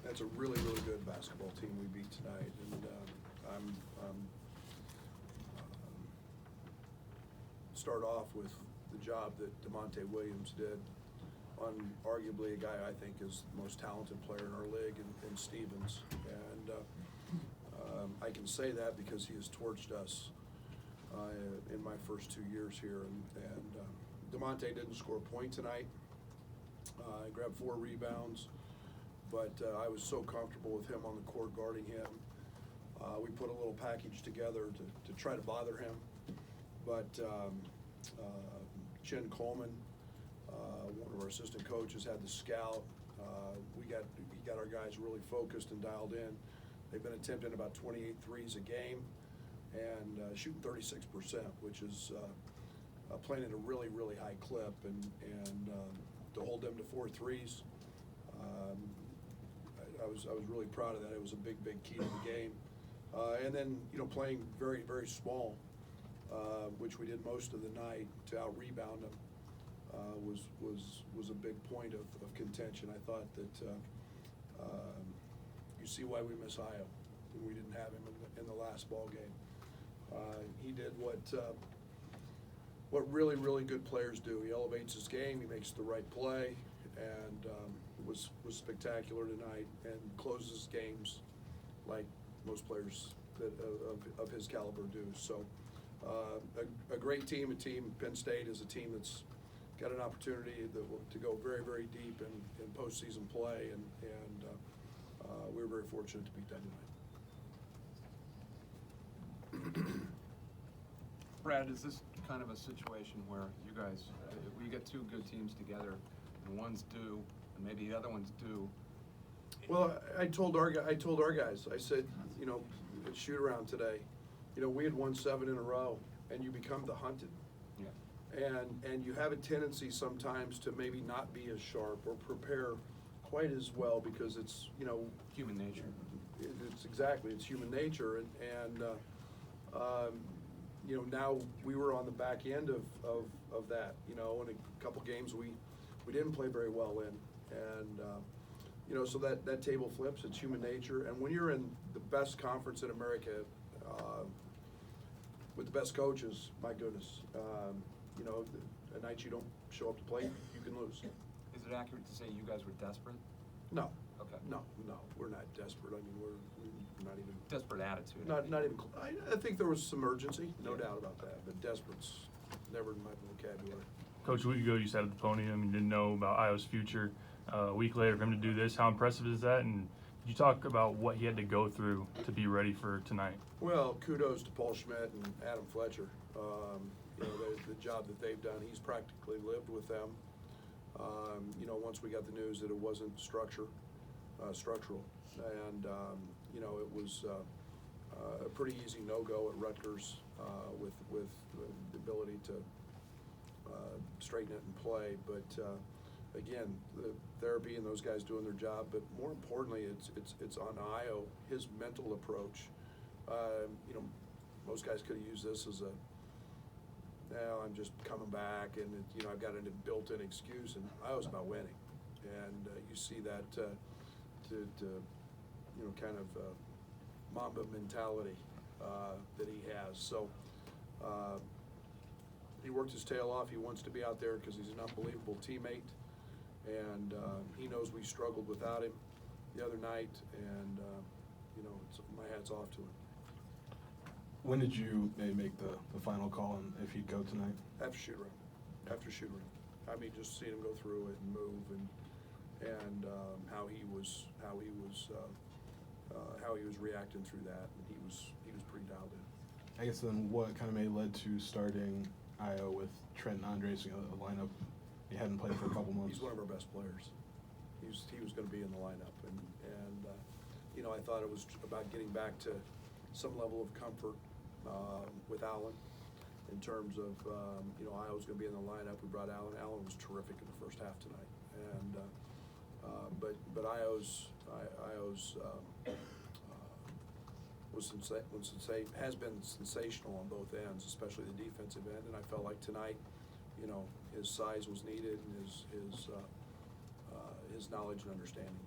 That's a really, really good basketball team we beat tonight, and I'm start off with the job that DeMonte Williams did on arguably a guy I think is the most talented player in our league, in Stevens. And I can say that because he has torched us in my first 2 years here. And DeMonte didn't score a point tonight. I grabbed 4 rebounds, but I was so comfortable with him on the court guarding him. We put a little package together to try to bother him. But Chin Coleman, one of our assistant coaches, had the scout. He got our guys really focused and dialed in. They've been attempting about 28 threes a game and shooting 36%, which is playing at a really, really high clip. And to hold them to 4 threes, I was really proud of that. It was a big, big key to the game. And then, playing very, very small, which we did most of the night, to out-rebound them was a big point of contention. I thought that you see why we miss Io. We didn't have him in the last ball game. He did what really, really good players do. He elevates his game. He makes the right play, and was spectacular tonight, and closes games like most players of his caliber do. So a great team. Penn State is a team that's got an opportunity to go very, very deep in postseason play, and we were very fortunate to beat them tonight. Brad, is this kind of a situation where you guys, if we get 2 good teams together, and one's due, and maybe the other one's due? Well, I told our guys, I said, at shoot around today, we had won 7 in a row, and you become the hunted. Yeah. And you have a tendency sometimes to maybe not be as sharp or prepare quite as well, because it's, human nature. It's human nature, and now we were on the back end of that. In a couple games we didn't play very well in, and so that table flips. It's human nature, and when you're in the best conference in America, with the best coaches, my goodness, a night you don't show up to play, you can lose. Is it accurate to say you guys were desperate? No. Okay. No, we're not desperate. I mean, we're not even desperate attitude. Not even. I think there was some urgency, no doubt about that. But desperate's never in my vocabulary. Coach, a week ago you sat at the podium and didn't know about Io's future. A week later, for him to do this, how impressive is that? And could you talk about what he had to go through to be ready for tonight? Well, kudos to Paul Schmidt and Adam Fletcher. The job that they've done. He's practically lived with them. Once we got the news that it wasn't structural, and it was a pretty easy no-go at Rutgers with the ability to straighten it and play. But again, the therapy and those guys doing their job. But more importantly, it's on Io, his mental approach. Most guys could have used this as I'm just coming back, and I've got a built-in excuse. And Io's about winning, and you see that kind of Mamba mentality that he has. So he worked his tail off. He wants to be out there because he's an unbelievable teammate, and he knows we struggled without him the other night, and my hat's off to him. When did you maybe make the final call on if he'd go tonight? After shoot around. I mean, just seeing him go through it and move, and how he was reacting through that, and he was pretty dialed in. I guess then what kind of maybe led to starting Io with Trent and Andres in a lineup you hadn't played for a couple months? He's one of our best players. He was going to be in the lineup, and I thought it was about getting back to some level of comfort with Allen in terms of Io was going to be in the lineup. We brought Allen. Allen was terrific in the first half tonight, and but Io's has been sensational on both ends, especially the defensive end. And I felt like tonight, his size was needed, and his knowledge and understanding.